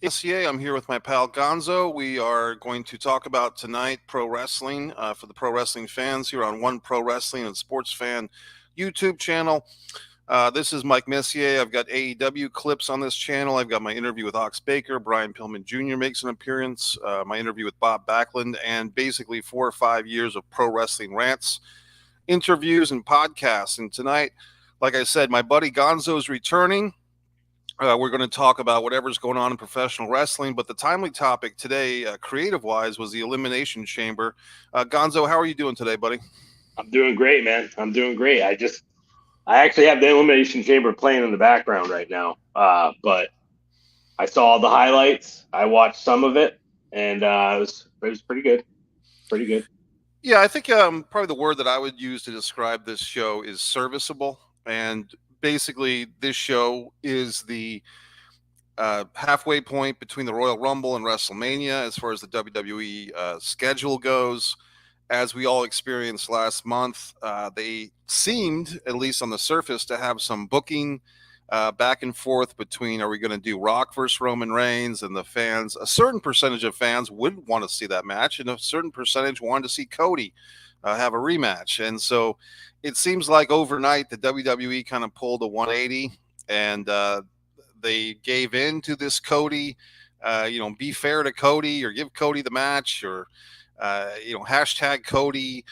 Yeah, I'm here with my pal Gonzo. We are going to talk about tonight pro wrestling for the pro wrestling fans here on One Pro Wrestling and Sports Fan YouTube channel. This is Mike Messier. I've got AEW clips on this channel. I've got my interview with Ox Baker. Brian Pillman Jr. makes an appearance. My interview with Bob Backlund, and basically 4 or 5 years of pro wrestling rants, interviews, and podcasts. And tonight, like I said, my buddy Gonzo is returning. We're going to talk about whatever's going on in professional wrestling, but the timely topic today, creative-wise, was the Elimination Chamber. Gonzo, how are you doing today, buddy? I'm doing great, man. I'm doing great. I actually have the Elimination Chamber playing in the background right now. But I saw the highlights. I watched some of it, and it was pretty good. Pretty good. Yeah, I think probably the word that I would use to describe this show is serviceable. And basically, this show is the halfway point between the Royal Rumble and WrestleMania as far as the WWE schedule goes. As we all experienced last month, they seemed, at least on the surface, to have some booking back and forth between, are we going to do Rock versus Roman Reigns? And the fans, a certain percentage of fans would want to see that match, and a certain percentage wanted to see Cody have a rematch. And so it seems like overnight the WWE kind of pulled a 180, and they gave in to this Cody, be fair to Cody, or give Cody the match, or hashtag Cody,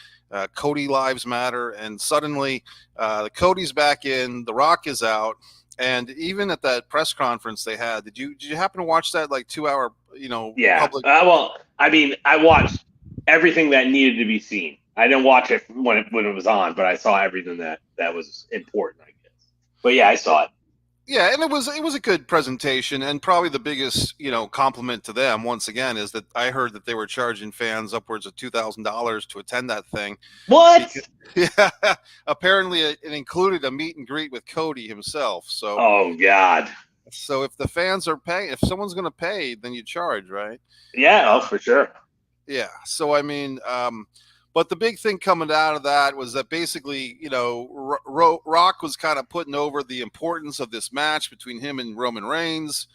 Cody Lives Matter. And suddenly the Cody's back in, The Rock is out. And even at that press conference they had, did you happen to watch that 2 hour, Yeah. public? I watched everything that needed to be seen. I didn't watch it when it was on, but I saw everything that was important, I guess. But yeah, I saw it. Yeah, and it was a good presentation, and probably the biggest compliment to them once again is that I heard that they were charging fans upwards of $2,000 to attend that thing. What? Yeah, apparently it included a meet and greet with Cody himself. So, oh God. So if the fans are paying, if someone's going to pay, then you charge, right? Yeah, for sure. Yeah. So I mean, but the big thing coming out of that was that basically, Rock was kind of putting over the importance of this match between him and Roman Reigns.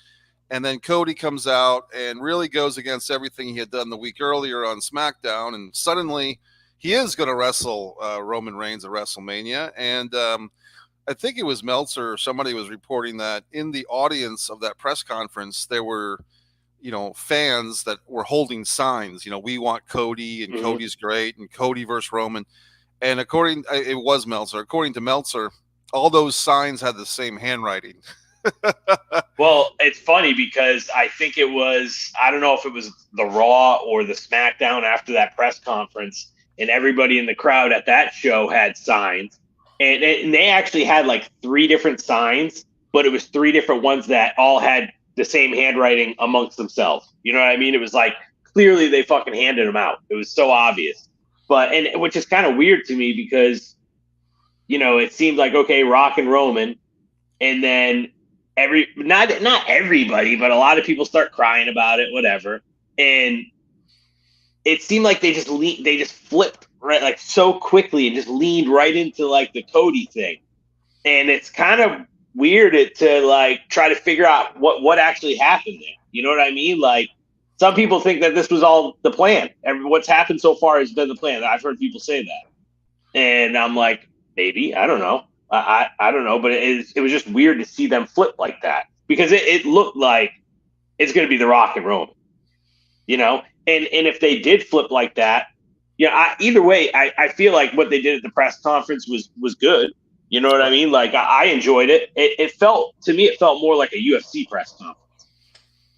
And then Cody comes out and really goes against everything he had done the week earlier on SmackDown. And suddenly he is going to wrestle Roman Reigns at WrestleMania. And I think it was Meltzer or somebody was reporting that in the audience of that press conference, there were fans that were holding signs, we want Cody, and Cody's great, and Cody versus Roman. And it was Meltzer. According to Meltzer, all those signs had the same handwriting. Well, it's funny because I think I don't know if it was the Raw or the SmackDown after that press conference, and everybody in the crowd at that show had signs. And they actually had 3 different signs, but it was 3 different ones that all had the same handwriting amongst themselves. You know what I mean? It was clearly they fucking handed them out. It was so obvious. And which is kind of weird to me because, it seemed like, okay, Rock and Roman, and then not everybody, but a lot of people start crying about it, whatever. And it seemed like they just flipped right, so quickly, and just leaned right into the Cody thing. And it's kind of weird to try to figure out what actually happened there. You know what I mean? Some people think that this was all the plan. What's happened so far has been the plan. I've heard people say that, and I'm like, maybe, I don't know. I don't know, but it was just weird to see them flip like that, because it looked like it's going to be The Rock and Roman, and if they did flip like that, either way, I feel like what they did at the press conference was good. You know what I mean? I enjoyed it. It felt more like a UFC press conference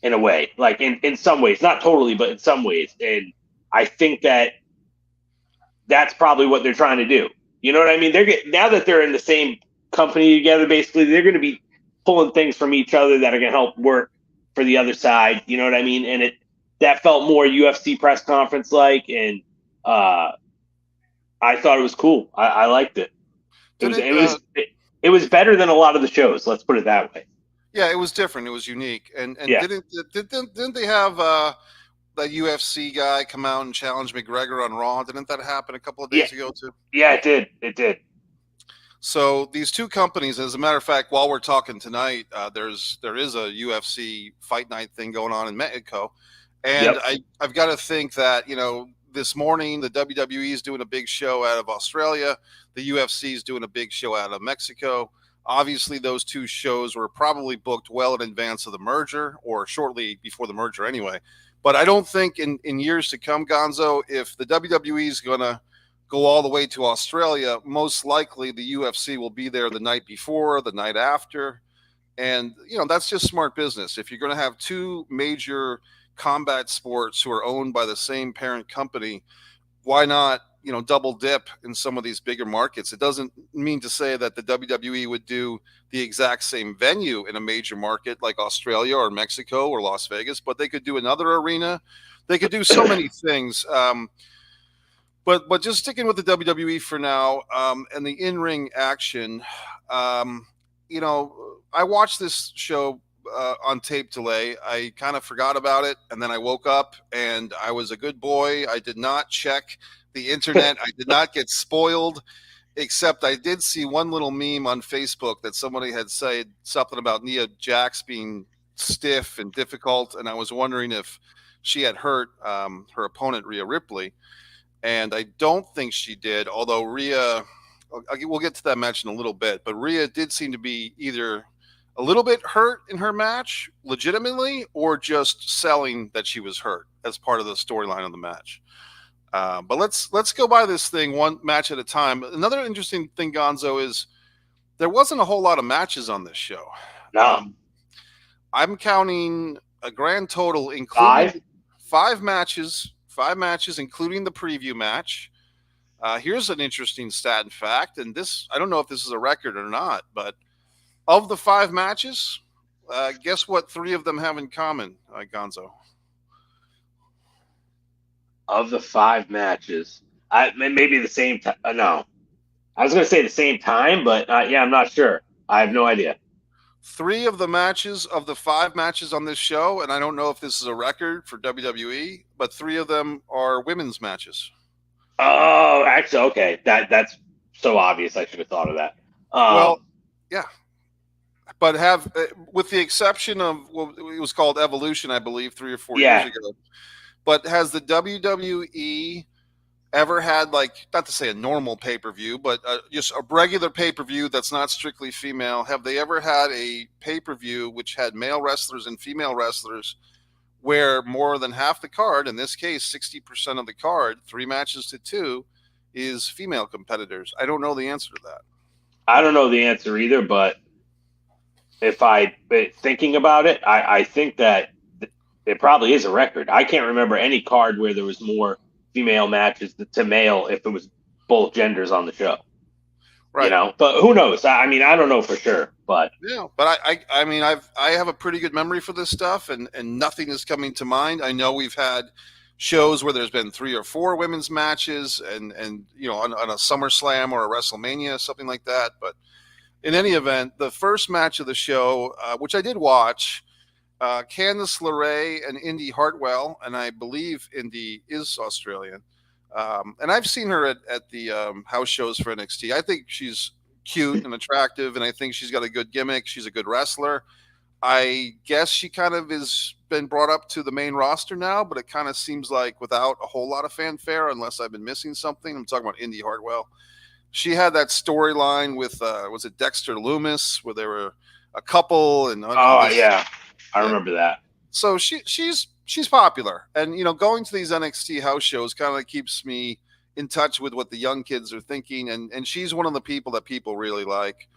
in a way, in some ways, not totally, but in some ways. And I think that's probably what they're trying to do. You know what I mean? Now that they're in the same company together, basically, they're going to be pulling things from each other that are going to help work for the other side. You know what I mean? And that felt more UFC press conference and I thought it was cool. I liked it. It was better than a lot of the shows. Let's put it that way. Yeah, it was different. It was unique. And yeah. didn't they have that UFC guy come out and challenge McGregor on Raw? Didn't that happen a couple of days ago too? Yeah, it did. It did. So these two companies, as a matter of fact, while we're talking tonight, there is a UFC fight night thing going on in Mexico, and Yep. I've got to think that this morning the WWE is doing a big show out of Australia, the UFC is doing a big show out of Mexico. Obviously, those two shows were probably booked well in advance of the merger or shortly before the merger, anyway. But I don't think in years to come, Gonzo, if the WWE is going to go all the way to Australia, most likely the UFC will be there the night before, the night after. And, that's just smart business. If you're going to have two major combat sports who are owned by the same parent company, why not, double dip in some of these bigger markets? It doesn't mean to say that the WWE would do the exact same venue in a major market like Australia or Mexico or Las Vegas, but they could do another arena. They could do so many things. But just sticking with the WWE for now, and the in-ring action, I watched this show on tape delay. I kind of forgot about it, and then I woke up and I was a good boy. I did not check the internet. I did not get spoiled, except I did see one little meme on Facebook that somebody had said something about Nia Jax being stiff and difficult, and I was wondering if she had hurt her opponent Rhea Ripley. And I don't think she did, although Rhea, we'll get to that match in a little bit, but Rhea did seem to be either a little bit hurt in her match, legitimately, or just selling that she was hurt as part of the storyline of the match. But let's go by this thing one match at a time. Another interesting thing, Gonzo, is there wasn't a whole lot of matches on this show. No. I'm counting a grand total, including five matches, including the preview match. Here's an interesting stat and fact, and this, I don't know if this is a record or not, but of the five matches, guess what three of them have in common, Gonzo? Of the five matches, maybe the same time. No, I was going to say the same time, but yeah, I'm not sure. I have no idea. Three of the matches of the five matches on this show, and I don't know if this is a record for WWE, but three of them are women's matches. Oh, actually, okay. That's so obvious. I should have thought of that. Well, yeah. But with the exception of, well, it was called Evolution, I believe, 3 or 4 years ago. But has the WWE ever had, like, not to say a normal pay-per-view, but just a regular pay-per-view that's not strictly female? Have they ever had a pay-per-view which had male wrestlers and female wrestlers where more than half the card, in this case 60% of the card, 3 matches to 2, is female competitors? I don't know the answer to that. I don't know the answer either, but thinking about it, I think that it probably is a record. I can't remember any card where there was more female matches to male if it was both genders on the show. Right. But who knows? I mean, I don't know for sure, but yeah. But I mean, I have a pretty good memory for this stuff, and nothing is coming to mind. I know we've had shows where there's been 3 or 4 women's matches, and on a SummerSlam or a WrestleMania, something like that. But in any event, the first match of the show, which I did watch, Candice LeRae and Indy Hartwell, and I believe Indy is Australian. And I've seen her at the house shows for NXT. I think she's cute and attractive, and I think she's got a good gimmick. She's a good wrestler. I guess she kind of has been brought up to the main roster now, but it kind of seems like without a whole lot of fanfare, unless I've been missing something. I'm talking about Indy Hartwell. She had that storyline with, was it Dexter Loomis, where they were a couple, and yeah, I remember that. So she's popular, and going to these NXT house shows kind of keeps me in touch with what the young kids are thinking, and she's one of the people that people really like.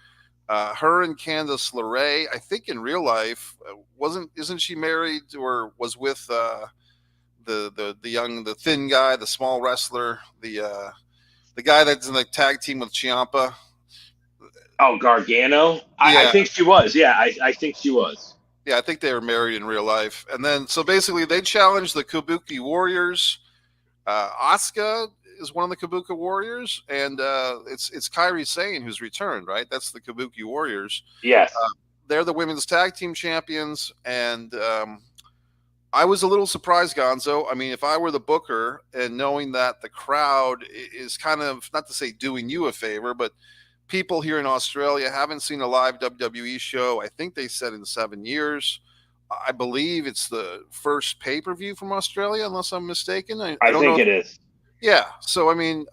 Her and Candice LeRae, I think in real life, isn't she married or was with the thin guy, the small wrestler, the guy that's in the tag team with Ciampa? Oh, Gargano? Yeah. I think she was. Yeah, I think she was. Yeah, I think they were married in real life. And then, so basically, they challenged the Kabuki Warriors. Asuka is one of the Kabuki Warriors, and it's Kairi Sane who's returned, right? That's the Kabuki Warriors. Yes. They're the women's tag team champions, and I was a little surprised, Gonzo. I mean, if I were the booker and knowing that the crowd is kind of, not to say doing you a favor, but people here in Australia haven't seen a live WWE show. I think they said in 7 years. I believe it's the first pay per view from Australia, unless I'm mistaken. I I don't know. think it is. Yeah. So I mean,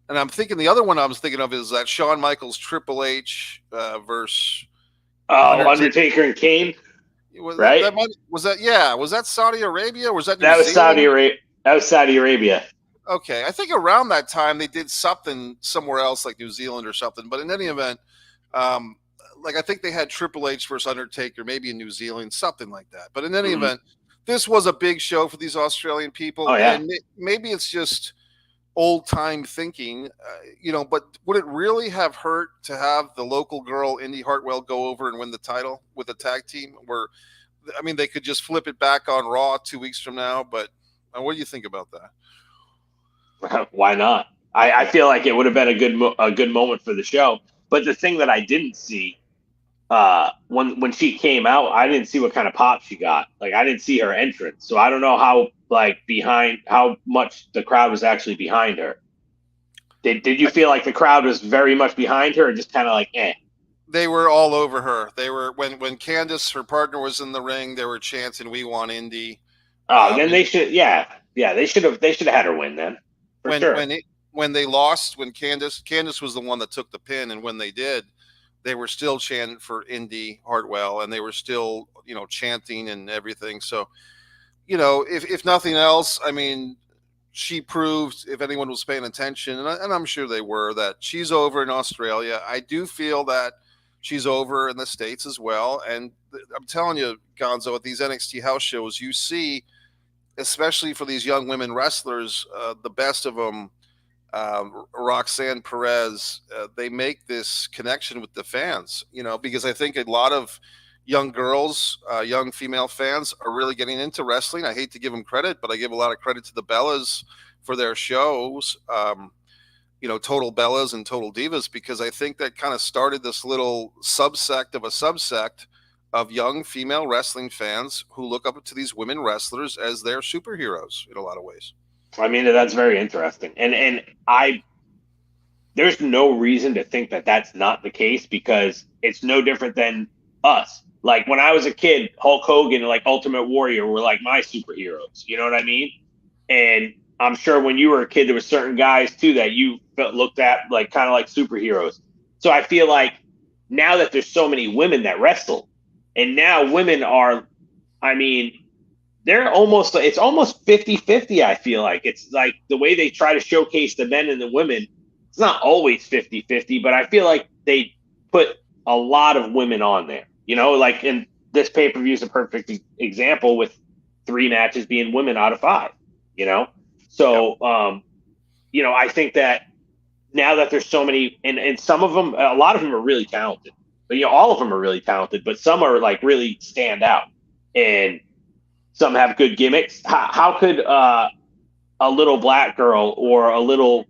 and I'm thinking the other one I was thinking of is that Shawn Michaels Triple H versus Oh, Undertaker. Undertaker and Kane, Was right? was that yeah? Was that Saudi Arabia? Or was that New That was Saudi Zealand? Arabia. That was Saudi Arabia. Okay, I think around that time they did something somewhere else, like New Zealand or something. But in any event, um, like I think they had Triple H versus Undertaker, maybe in New Zealand, something like that. But in any Mm-hmm. event, this was a big show for these Australian Oh people, yeah. and maybe it's just old time thinking, But would it really have hurt to have the local girl Indy Hartwell go over and win the title with a tag team? Where, I mean, they could just flip it back on Raw 2 weeks from now. But what do you think about that? Why not? I feel like it would have been a good moment for the show. But the thing that I didn't see when she came out, I didn't see what kind of pop she got. Like I didn't see her entrance, so I don't know how much the crowd was actually behind her. Did you feel like the crowd was very much behind her, or just kind of like eh? They were all over her. They were when Candace, her partner, was in the ring. They were chanting, "We want Indy." Oh, then When they should yeah they should have had her win then for when sure. when it, when they lost, when Candace was the one that took the pin, and when they did, they were still chanting for Indy Hartwell, and they were still chanting and everything. So if nothing else, I mean, she proved, if anyone was paying attention, and I'm sure they were, that she's over in Australia. I do feel that she's over in the States as well. And I'm telling you, Gonzo, at these NXT house shows, you see, especially for these young women wrestlers, the best of them, Roxanne Perez, they make this connection with the fans, because I think a lot of young girls, young female fans are really getting into wrestling. I hate to give them credit, but I give a lot of credit to the Bellas for their shows, Total Bellas and Total Divas, because I think that kind of started this little subsect of a subsect of young female wrestling fans who look up to these women wrestlers as their superheroes in a lot of ways. I mean, that's very interesting, and I there's no reason to think that that's not the case because it's no different than us. Like when I was a kid, Hulk Hogan and like Ultimate Warrior were like my superheroes. You know what I mean? And I'm sure when you were a kid, there were certain guys too that you looked at like kind of like superheroes. So I feel like now that there's so many women that wrestle, and now women are, I mean, it's almost 50-50. I feel like it's like the way they try to showcase the men and the women, it's not always 50-50, but I feel like they put a lot of women on there, like in this pay-per-view is a perfect example with 3 matches being women out of 5, you know? Yep. So, I think that now that there's so many, and some of them, a lot of them are really talented, but all of them are really talented, but some are like really stand out. And some have good gimmicks. How could a little black girl or a little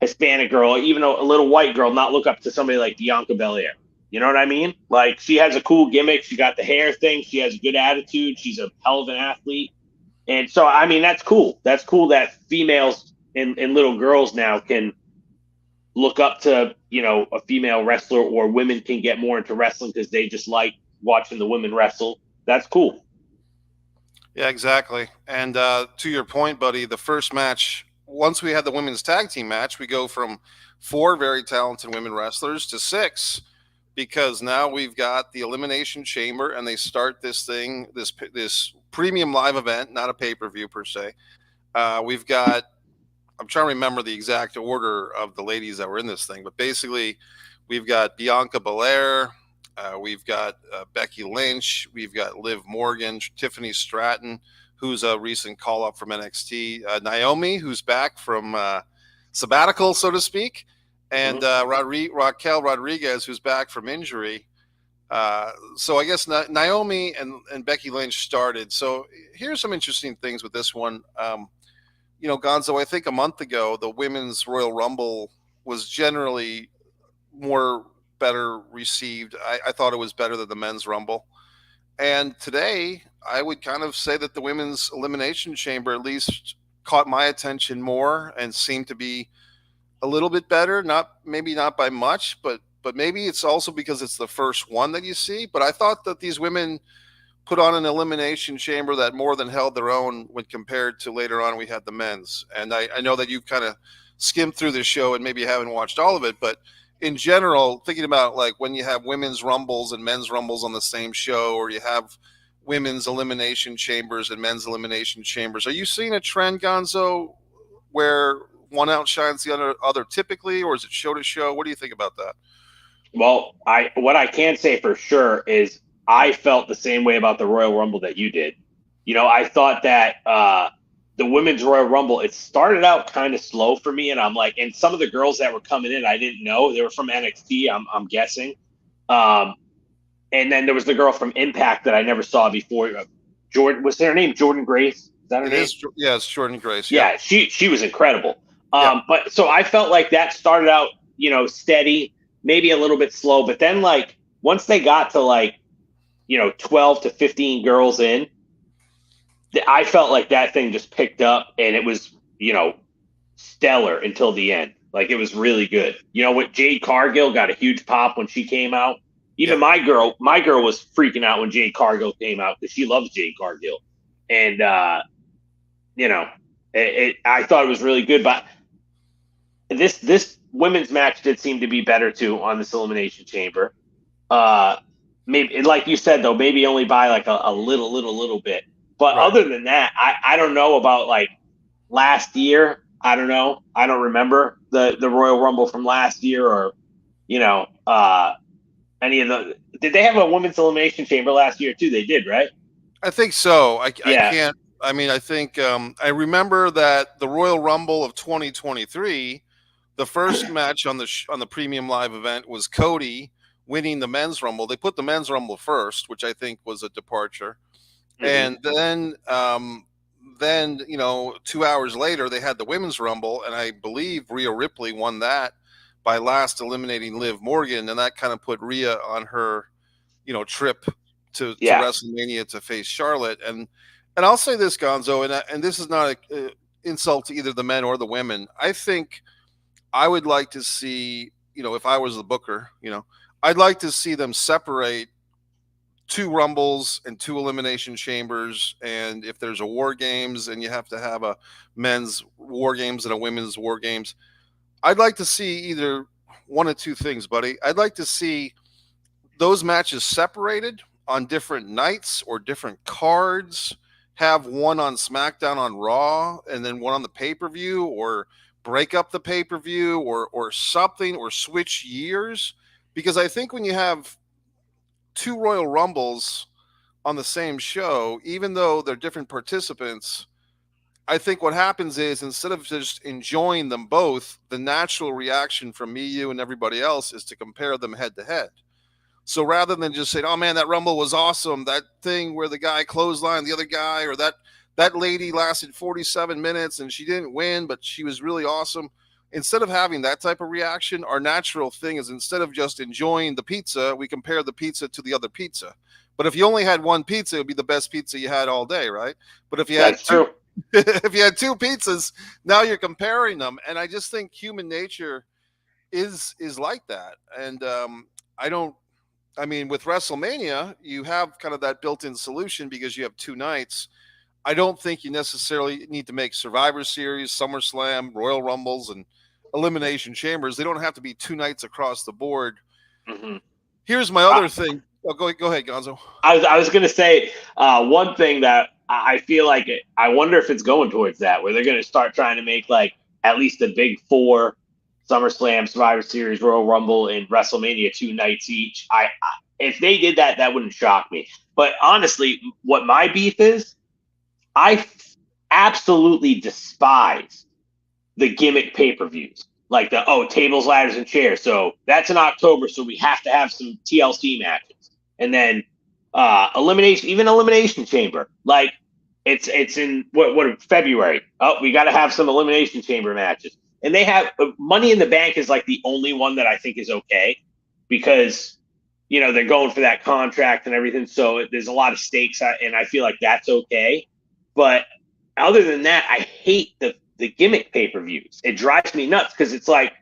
Hispanic girl, or even a little white girl, not look up to somebody like Bianca Belair? You know what I mean? Like she has a cool gimmick. She got the hair thing. She has a good attitude. She's a hell of an athlete. And so, I mean, that's cool. That's cool that females and little girls now can look up to, a female wrestler, or women can get more into wrestling because they just like watching the women wrestle. That's cool. Yeah, exactly. And to your point, buddy, the first match, once we had the women's tag team match, we go from 4 very talented women wrestlers to 6, because now we've got the Elimination Chamber, and they start this thing, this premium live event, not a pay per view per se. We've got, I'm trying to remember the exact order of the ladies that were in this thing, but basically, we've got Bianca Belair. We've got Becky Lynch. We've got Liv Morgan, Tiffany Stratton, who's a recent call up from NXT. Naomi, who's back from sabbatical, so to speak. And Raquel Rodriguez, who's back from injury. So I guess Naomi and Becky Lynch started. So here's some interesting things with this one. Gonzo, I think a month ago, the Women's Royal Rumble was generally better received. I thought it was better than the Men's Rumble. And today, I would kind of say that the Women's Elimination Chamber at least caught my attention more and seemed to be a little bit better. Maybe not by much, but maybe it's also because it's the first one that you see. But I thought that these women put on an elimination chamber that more than held their own when compared to later on we had the men's. And I know that you've kind of skimmed through this show and maybe you haven't watched all of it, but in general, thinking about like when you have women's rumbles and men's rumbles on the same show, or you have women's elimination chambers and men's elimination chambers, are you seeing a trend, Gonzo, where one outshines the other typically, or is it show to show? What do you think about that? Well, what I can say for sure is I felt the same way about the Royal Rumble that you did. I thought that the women's Royal Rumble, it started out kind of slow for me, and I'm like, and some of the girls that were coming in, I didn't know they were from NXT. I'm guessing, and then there was the girl from Impact that I never saw before. Jordan, was her name Jordan Grace? Is that her It name? is, yeah, it's Jordan Grace. Yeah, she was incredible. Yeah. But so I felt like that started out, steady, maybe a little bit slow, but then like once they got to like 12 to 15 girls in, I felt like that thing just picked up, and it was stellar until the end. Like it was really good. What Jade Cargill got a huge pop when she came out. Even my girl was freaking out when Jade Cargill came out because she loves Jade Cargill, and I thought it was really good. But this women's match did seem to be better too on this Elimination Chamber. Maybe, like you said though, maybe only by like a little bit. But Right. other than that, I don't know about like last year. I don't know. I don't remember the Royal Rumble from last year, or any of the. Did they have a women's elimination chamber last year too? They did, right? I think so. I Yeah. can't. I mean, I think I remember that the Royal Rumble of 2023, the first match on the premium live event was Cody winning the men's rumble. They put the men's rumble first, which I think was a departure, and then 2 hours later they had the women's rumble, and I believe Rhea Ripley won that by last eliminating Liv Morgan, and that kind of put Rhea on her trip to WrestleMania to face Charlotte. And I'll say this, Gonzo, and this is not an insult to either the men or the women. I think I would like to see, if I was the booker, I'd like to see them separate 2 rumbles and 2 elimination chambers. And if there's a war games and you have to have a men's war games and a women's war games, I'd like to see either one of 2 things, buddy. I'd like to see those matches separated on different nights or different cards, have one on SmackDown on Raw and then one on the pay-per-view, or break up the pay-per-view or something, or switch years. Because I think when you have 2 Royal Rumbles on the same show, even though they're different participants, I think what happens is instead of just enjoying them both, the natural reaction from me, you, and everybody else is to compare them head to head. So rather than just saying, "Oh man, that Rumble was awesome," that thing where the guy clotheslined the other guy, or that lady lasted 47 minutes and she didn't win, but she was really awesome. Instead of having that type of reaction, our natural thing is, instead of just enjoying the pizza, we compare the pizza to the other pizza. But if you only had one pizza, it would be the best pizza you had all day, right? But if you had two, if you had 2 pizzas, now you're comparing them. And I just think human nature is like that. And I mean, with WrestleMania, you have kind of that built-in solution because you have 2 nights. I don't think you necessarily need to make Survivor Series, SummerSlam, Royal Rumbles, and Elimination Chambers. They don't have to be 2 nights across the board. Here's my other thing. Oh, go ahead, Gonzo. I was going to say one thing that I feel like I wonder if it's going towards that, where they're going to start trying to make like at least the big 4, SummerSlam, Survivor Series, Royal Rumble, and WrestleMania 2 nights each. If they did that, that wouldn't shock me. But honestly, what my beef is, I absolutely despise the gimmick pay-per-views. Like tables, ladders, and chairs. So that's in October, so we have to have some TLC matches. And then Elimination Chamber. Like it's in what February. Oh, we got to have some Elimination Chamber matches. And they have Money in the Bank is like the only one that I think is okay, because they're going for that contract and everything. So there's a lot of stakes, and I feel like that's okay. But other than that, I hate the gimmick pay-per-views. It drives me nuts because it's like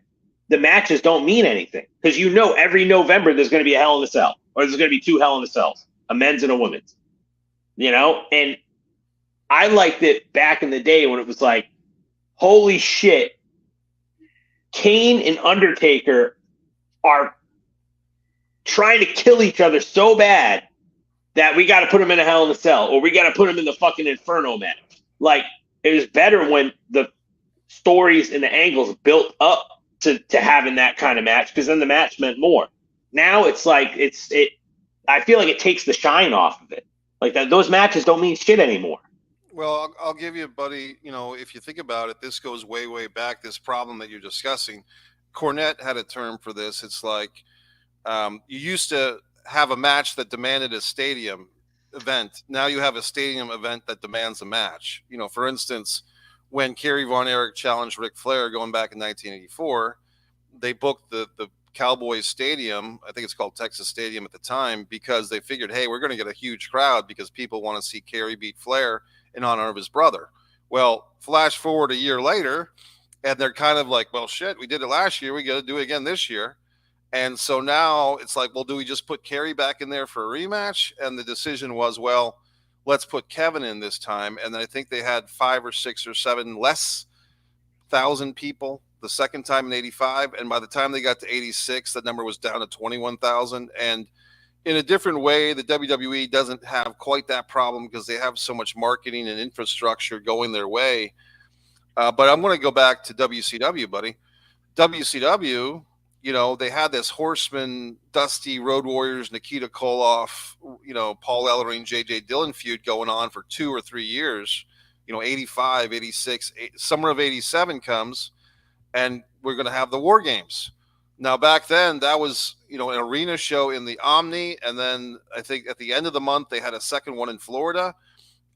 the matches don't mean anything. Because every November there's going to be a Hell in a Cell, or there's going to be 2 Hell in a Cells, a men's and a women's. And I liked it back in the day when it was like, holy shit, Kane and Undertaker are trying to kill each other so bad that we got to put them in a Hell in a Cell, or we got to put them in the fucking Inferno match. Like, it was better when the stories and the angles built up to having that kind of match, because then the match meant more. Now it's like I feel like it takes the shine off of it. Like those matches don't mean shit anymore. Well, I'll give you, buddy, if you think about it, this goes way, way back, this problem that you're discussing. Cornette had a term for this. It's like you used to have a match that demanded a stadium event. Now you have a stadium event that demands a match. For instance, when Kerry Von Erich challenged Ric Flair going back in 1984, they booked the Cowboys Stadium, I think it's called Texas Stadium at the time, because they figured, hey, we're going to get a huge crowd because people want to see Kerry beat Flair in honor of his brother. Well, flash forward a year later, and they're kind of like, well, shit, we did it last year. We got to do it again this year. And so now it's like, well, do we just put Kerry back in there for a rematch? And the decision was, well, let's put Kevin in this time. And I think they had 5 or 6 or 7 less thousand people the second time in 85. And by the time they got to 86, that number was down to 21,000. And in a different way, the WWE doesn't have quite that problem because they have so much marketing and infrastructure going their way. But I'm going to go back to WCW, buddy. WCW, they had this Horseman, Dusty, Road Warriors, Nikita Koloff, Paul Ellering, J.J. Dillon feud going on for 2 or 3 years. 85, 86, summer of 87 comes, and we're going to have the War Games. Now, back then, that was, an arena show in the Omni, and then I think at the end of the month, they had a second one in Florida,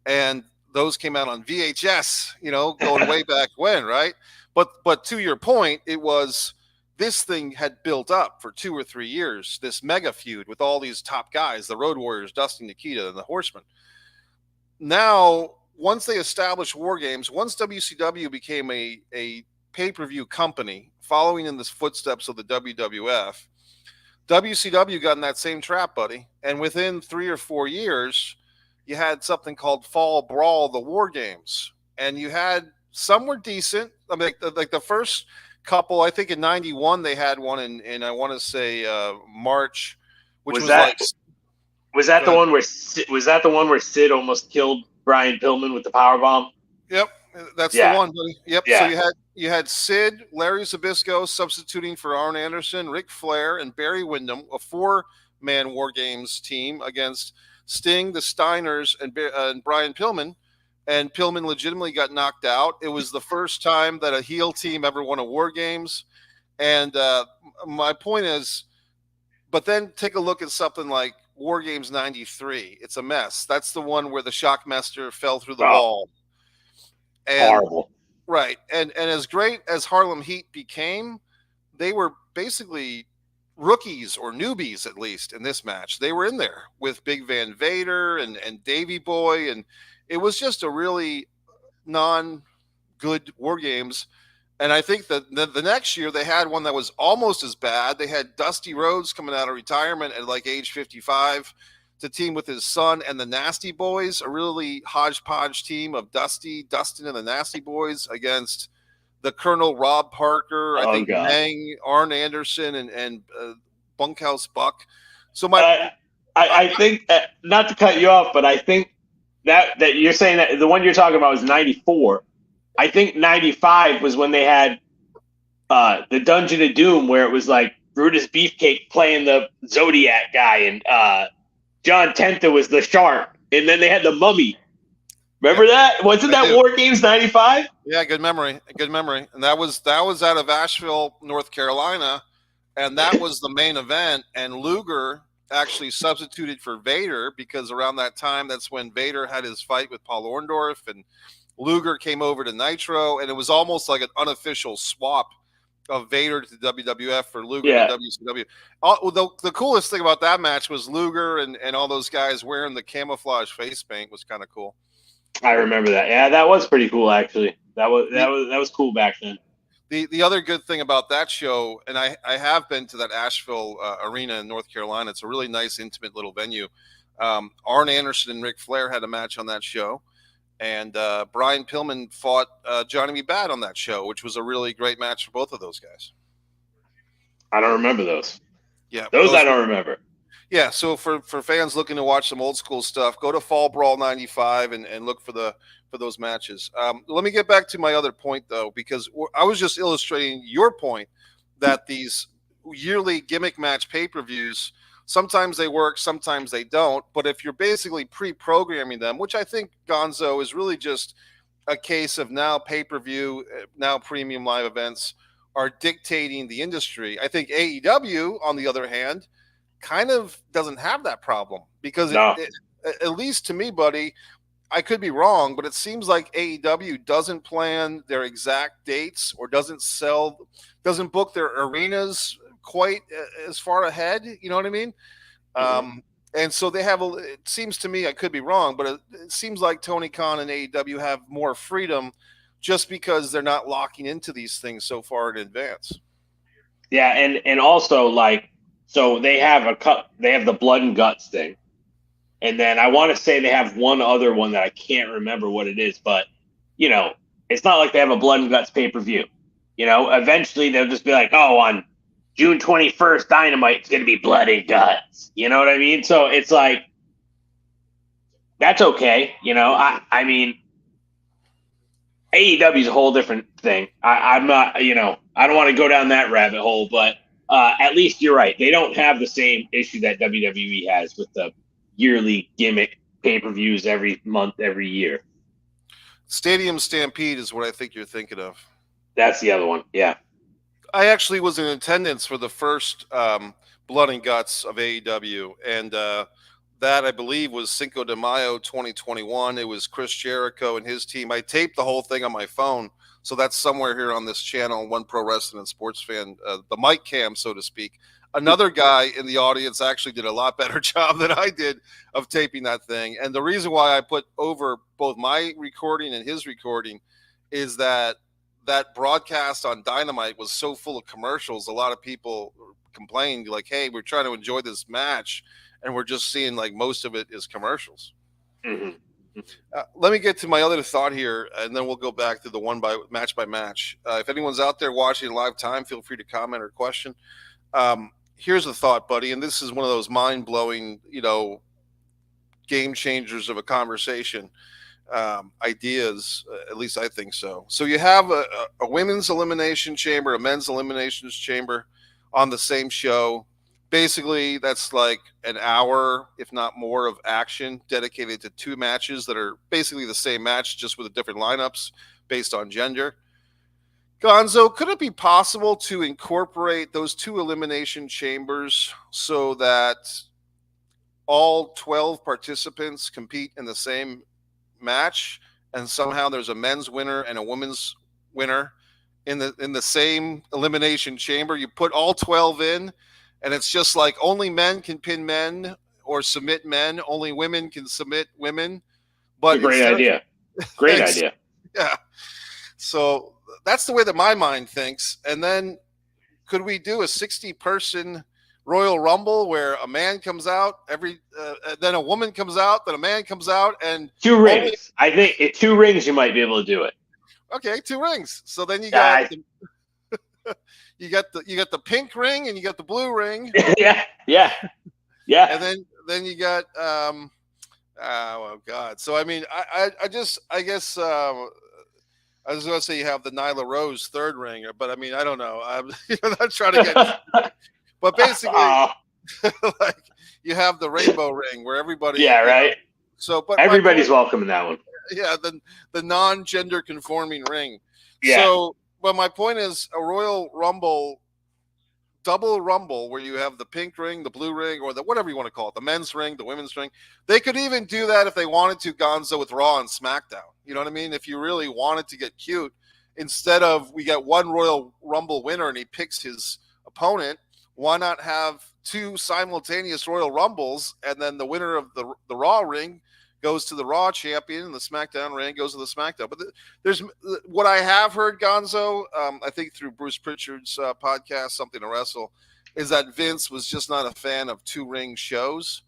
and those came out on VHS, going way back when, right? But to your point, it was this thing had built up for 2 or 3 years, this mega feud with all these top guys, the Road Warriors, Dusty, Nikita, and the Horsemen. Now, once they established War Games, once WCW became a pay-per-view company following in the footsteps of the WWF, WCW got in that same trap, buddy. And within 3 or 4 years, you had something called Fall Brawl, the War Games. And you had, some were decent. I mean, like the first couple, I think in 91, they had one in I want to say March, which was like... Was that the one where Sid almost killed Brian Pillman with the powerbomb? Yep, that's the one, buddy. Yep. Yeah. So you had Sid, Larry Zbyszko substituting for Arn Anderson, Ric Flair, and Barry Windham, a 4-man War Games team against Sting, the Steiners, and Brian Pillman. And Pillman legitimately got knocked out. It was the first time that a heel team ever won a War Games. And my point is, but then take a look at something like War Games 93. It's a mess. That's the one where the Shockmaster fell through the wall. And, horrible. Right. And as great as Harlem Heat became, they were basically rookies or newbies, at least in this match. They were in there with Big Van Vader and Davey Boy. And it was just a really non-good War Games. And I think that the next year they had one that was almost as bad. They had Dusty Rhodes coming out of retirement at like age 55 to team with his son and the Nasty Boys, a really hodgepodge team of Dusty, Dustin, and the Nasty Boys against the Colonel Rob Parker, I think Meng, Arn Anderson, and Bunkhouse Buck. So I think, not to cut you off, but I think that you're saying that the one you're talking about was 94. I think 95 was when they had the Dungeon of Doom, where it was like Brutus Beefcake playing the Zodiac guy, and John Tenta was the Shark, and then they had the Mummy. Remember that? Wasn't that War Games 95? Yeah, good memory. And that was out of Asheville, North Carolina, and that was the main event. And Luger actually substituted for Vader because around that time, that's when Vader had his fight with Paul Orndorff, and Luger came over to Nitro, and it was almost like an unofficial swap of Vader to WWF for Luger to WCW. The coolest thing about that match was Luger and all those guys wearing the camouflage face paint was kind of cool. I remember that. Yeah, that was pretty cool, actually. That was cool back then. The other good thing about that show, and I have been to that Asheville arena in North Carolina. It's a really nice, intimate little venue. Arn Anderson and Ric Flair had a match on that show, and Brian Pillman fought Johnny B. Bad on that show, which was a really great match for both of those guys. I don't remember those. Yeah, those I don't remember. Yeah, so for fans looking to watch some old school stuff, go to Fall Brawl '95 and look for those matches. Let me get back to my other point though, because I was just illustrating your point that these yearly gimmick match pay-per-views, sometimes they work, sometimes they don't. But if you're basically pre-programming them, which I think Gonzo is really just a case of now pay-per-view, now premium live events are dictating the industry. I think AEW, on the other hand, kind of doesn't have that problem because at least to me, buddy, I could be wrong, but it seems like AEW doesn't plan their exact dates or doesn't book their arenas quite as far ahead. You know what I mean? Mm-hmm. And so they have it seems to me, I could be wrong, but it seems like Tony Khan and AEW have more freedom just because they're not locking into these things so far in advance. Yeah. And also so they have the blood and guts thing. And then I want to say they have one other one that I can't remember what it is, but it's not like they have a blood and guts pay-per-view. Eventually they'll just be like, oh, on June 21st, Dynamite's going to be blood and guts. You know what I mean? So it's like, that's okay. I mean, AEW is a whole different thing. I'm not, I don't want to go down that rabbit hole, but at least you're right. They don't have the same issue that WWE has with the yearly gimmick pay-per-views every month, every year. Stadium Stampede is what I think you're thinking of. That's the other one. Yeah. I actually was in attendance for the first Blood and Guts of AEW, and that I believe was Cinco de Mayo 2021. It was Chris Jericho and his team. I taped the whole thing on my phone, so that's somewhere here on this channel, One Pro Wrestling and Sports Fan, the mic cam, so to speak. Another guy in the audience actually did a lot better job than I did of taping that thing. And the reason why I put over both my recording and his recording is that broadcast on Dynamite was so full of commercials. A lot of people complained like, hey, we're trying to enjoy this match and we're just seeing like most of it is commercials. Mm-hmm. Let me get to my other thought here, and then we'll go back to the match by match. If anyone's out there watching live time, feel free to comment or question. Here's a thought, buddy, and this is one of those mind-blowing, game changers of a conversation. Ideas, at least I think so. So you have a women's elimination chamber, a men's eliminations chamber on the same show. Basically, that's like an hour, if not more, of action dedicated to two matches that are basically the same match, just with different lineups based on gender. Gonzo, could it be possible to incorporate those two elimination chambers so that all 12 participants compete in the same match, and somehow there's a men's winner and a women's winner in the same elimination chamber? You put all 12 in, and it's just like only men can pin men or submit men, only women can submit women. But great idea. Great idea. Yeah. So that's the way that my mind thinks. And then could we do a 60-person Royal Rumble where a man comes out then a woman comes out, then a man comes out, and two rings? I think at 2 rings you might be able to do it. Okay, 2 rings. So then you got you got the pink ring and you got the blue ring. yeah. And then you got oh God. So I mean, I guess I was going to say you have the Nyla Rose third ring, but I mean, I don't know. I'm not trying to get, but basically, like you have the rainbow ring where everybody. Yeah, right. So, but everybody's welcome in that one. Yeah, the non-gender conforming ring. Yeah. So, but my point is a Royal Rumble, double Rumble, where you have the pink ring, the blue ring, or the whatever you want to call it, the men's ring, the women's ring. They could even do that if they wanted to, Gonzo, with Raw and SmackDown. You know what I mean? If you really wanted to get cute, instead of we get one Royal Rumble winner and he picks his opponent, why not have 2 simultaneous Royal Rumbles, and then the winner of the Raw ring goes to the Raw champion, and the SmackDown reign goes to the SmackDown. But there's what I have heard, Gonzo. I think through Bruce Pritchard's podcast, Something to Wrestle, is that Vince was just not a fan of two-ring shows.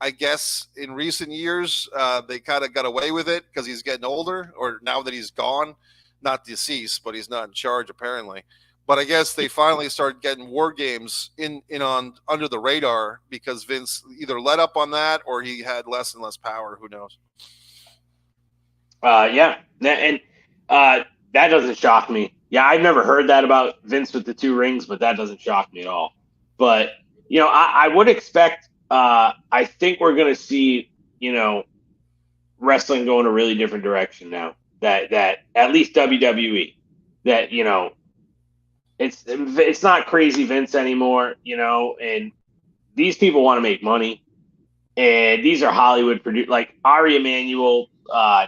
I guess in recent years, they kind of got away with it because he's getting older, or now that he's gone, not deceased, but he's not in charge apparently. But I guess they finally started getting war games in on under the radar because Vince either let up on that or he had less and less power. Who knows? Yeah, and that doesn't shock me. Yeah, I've never heard that about Vince with the two rings, but that doesn't shock me at all. But I would expect. I think we're going to see wrestling go in a really different direction now. That at least WWE. That it's not crazy Vince anymore. And these people want to make money, and these are Hollywood produced, like Ari Emanuel,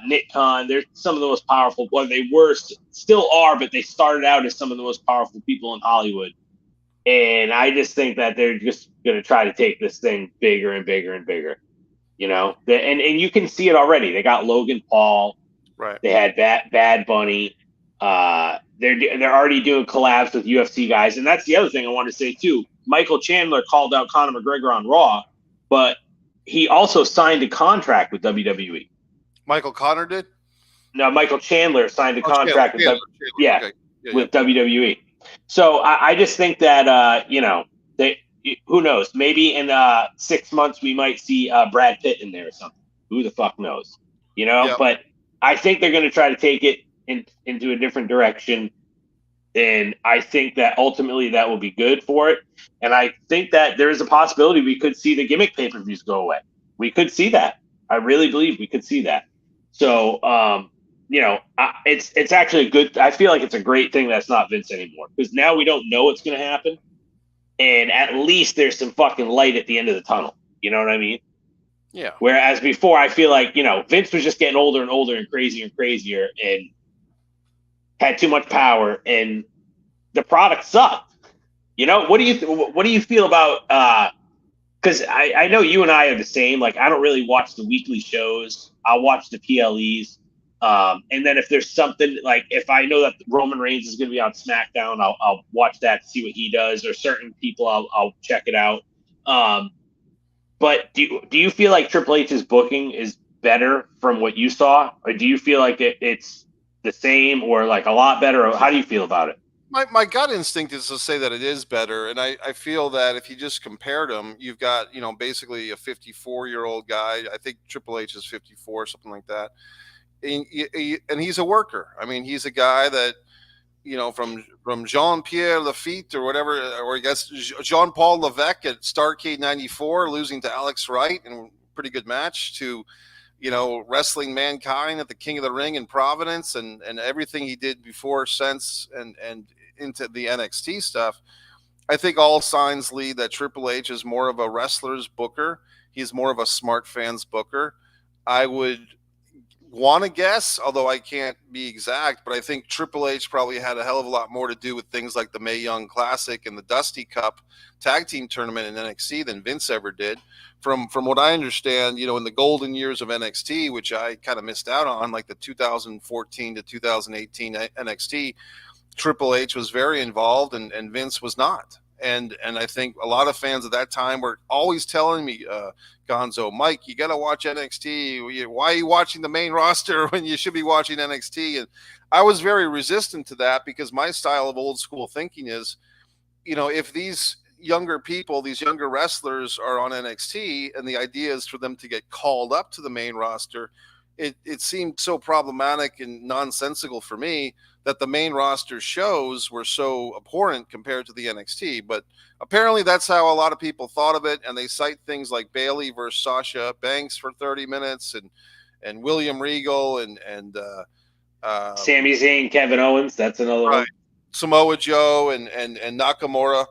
Nick Khan. They're some of the most powerful. Well, they were, still are, but they started out as some of the most powerful people in Hollywood. And I just think that they're just going to try to take this thing bigger and bigger and bigger. And you can see it already. They got Logan Paul. Right. They had Bad Bunny. They're already doing collabs with UFC guys, and that's the other thing I wanted to say too. Michael Chandler called out Conor McGregor on Raw, but he also signed a contract with WWE. Michael Connor did? No, Michael Chandler signed a contract Chandler, with WWE. So I just think that who knows? Maybe in 6 months we might see Brad Pitt in there or something. Who the fuck knows? But I think they're going to try to take it into a different direction, and I think that ultimately that will be good for it. And I think that there is a possibility we could see the gimmick pay-per-views go away. We could see that. I really believe we could see that. So, it's actually a good. I feel like it's a great thing that's not Vince anymore, because now we don't know what's going to happen, and at least there's some fucking light at the end of the tunnel. You know what I mean? Yeah. Whereas before, I feel like Vince was just getting older and older and crazier and crazier, and had too much power, and the product sucked. What do you feel about? Because I know you and I are the same. Like, I don't really watch the weekly shows. I'll watch the PLEs. And then if there's something, like if I know that Roman Reigns is going to be on SmackDown, I'll watch that to see what he does, or certain people I'll check it out. But do you feel like Triple H's booking is better from what you saw, or do you feel like it's the same, or like a lot better? Or how do you feel about it? My gut instinct is to say that it is better, and I feel that if you just compared them, you've got basically a 54-year-old guy. I think Triple H is 54, something like that, and he's a worker. I mean, he's a guy that from Jean-Pierre Lafitte or whatever, or I guess Jean-Paul Levesque at Starrcade '94, losing to Alex Wright in a pretty good match, to wrestling Mankind at the King of the Ring in Providence, and everything he did before, since, and into the NXT stuff. I think all signs lead that Triple H is more of a wrestler's booker. He's more of a smart fans booker. I would want to guess, although I can't be exact, but I think Triple H probably had a hell of a lot more to do with things like the Mae Young Classic and the Dusty Cup tag team tournament in NXT than Vince ever did. From what I understand, in the golden years of NXT, which I kind of missed out on, like the 2014 to 2018 NXT, Triple H was very involved, and Vince was not. And I think a lot of fans at that time were always telling me, Gonzo, Mike, you got to watch NXT. Why are you watching the main roster when you should be watching NXT? And I was very resistant to that, because my style of old school thinking is, if these younger people, these younger wrestlers are on NXT, and the idea is for them to get called up to the main roster, it seemed so problematic and nonsensical for me that the main roster shows were so abhorrent compared to the NXT. But apparently that's how a lot of people thought of it, and they cite things like Bayley versus Sasha Banks for 30 minutes, and William Regal, and Sami Zayn, Kevin Owens, that's another one. Samoa Joe, and Nakamura.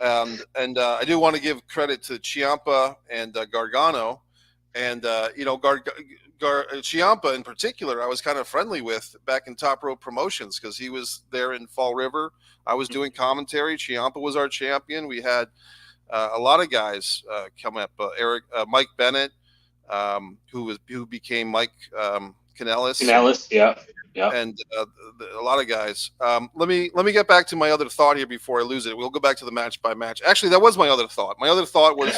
And I do want to give credit to Ciampa and Gargano, and Ciampa in particular, I was kind of friendly with back in Top Rope Promotions, because he was there in Fall River. I was doing commentary. Ciampa was our champion. We had a lot of guys come up. Mike Bennett, who became Mike Kanellis Pinellas, yeah, yeah. and a lot of guys. Let me get back to my other thought here before I lose it. We'll go back to the match by match. Actually, that was my other thought. My other thought was,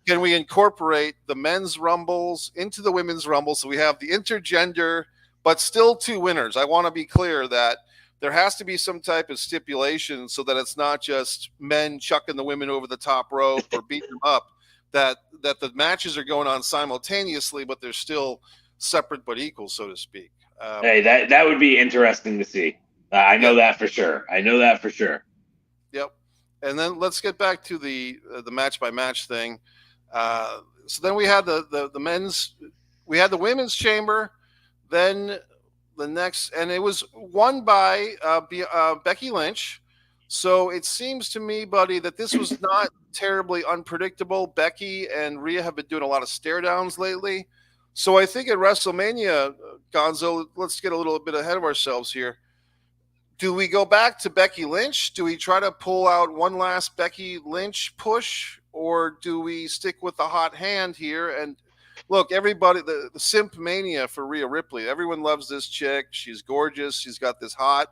can we incorporate the men's rumbles into the women's rumble so we have the intergender, but still two winners? I want to be clear that there has to be some type of stipulation so that it's not just men chucking the women over the top rope or beating them up. That the matches are going on simultaneously, but they're still separate but equal, so to speak. Hey, that would be interesting to see. I know Yeah. that for sure. I know that for sure. Yep. And then let's get back to the match by match thing. So then we had the men's, we had the women's chamber, then the next, and it was won by Becky Lynch. So it seems to me, buddy, that this was not terribly unpredictable. Becky and Rhea have been doing a lot of stare downs lately. So I think at WrestleMania, Gonzo, let's get a little bit ahead of ourselves here. Do we go back to Becky Lynch? Do we try to pull out one last Becky Lynch push? Or do we stick with the hot hand here? And look, everybody, the simp mania for Rhea Ripley. Everyone loves this chick. She's gorgeous. She's got this hot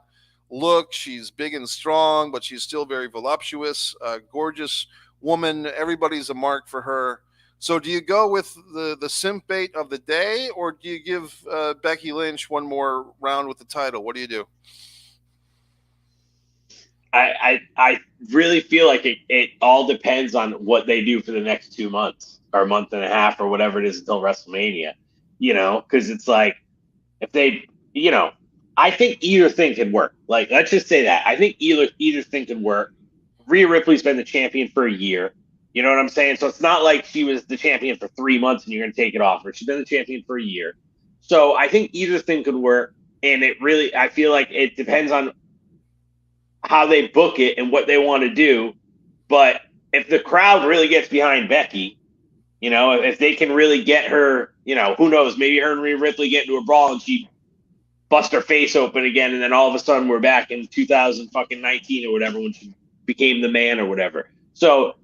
look. She's big and strong, but she's still very voluptuous. Gorgeous woman. Everybody's a mark for her. So do you go with the simp bait of the day, or do you give Becky Lynch one more round with the title? What do you do? I really feel like it all depends on what they do for the next 2 months or a month and a half or whatever it is until WrestleMania. Because it's like if they, I think either thing could work. Like, let's just say that I think either thing could work. Rhea Ripley's been the champion for a year. You know what I'm saying? So it's not like she was the champion for 3 months and you're going to take it off her. She's been the champion for a year. So I think either thing could work. And I feel like it depends on how they book it and what they want to do. But if the crowd really gets behind Becky, if they can really get her, who knows, maybe her and Rhea Ripley get into a brawl and she bust her face open again, and then all of a sudden we're back in 2019 or whatever when she became the man or whatever. So,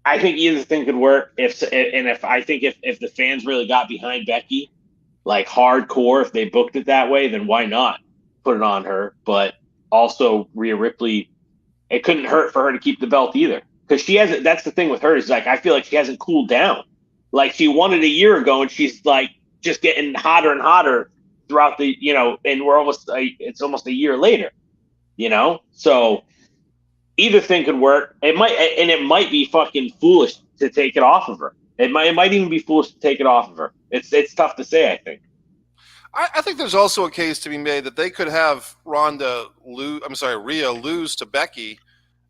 I think either thing could work. If the fans really got behind Becky, like hardcore, if they booked it that way, then why not put it on her? But also Rhea Ripley, it couldn't hurt for her to keep the belt either, because she hasn't. That's the thing with her is like I feel like she hasn't cooled down. Like she won it a year ago, and she's like just getting hotter and hotter throughout the and it's almost a year later, So either thing could work. It might be fucking foolish to take it off of her. It might even be foolish to take it off of her. It's tough to say, I think. I think there's also a case to be made that they could have Rhea lose to Becky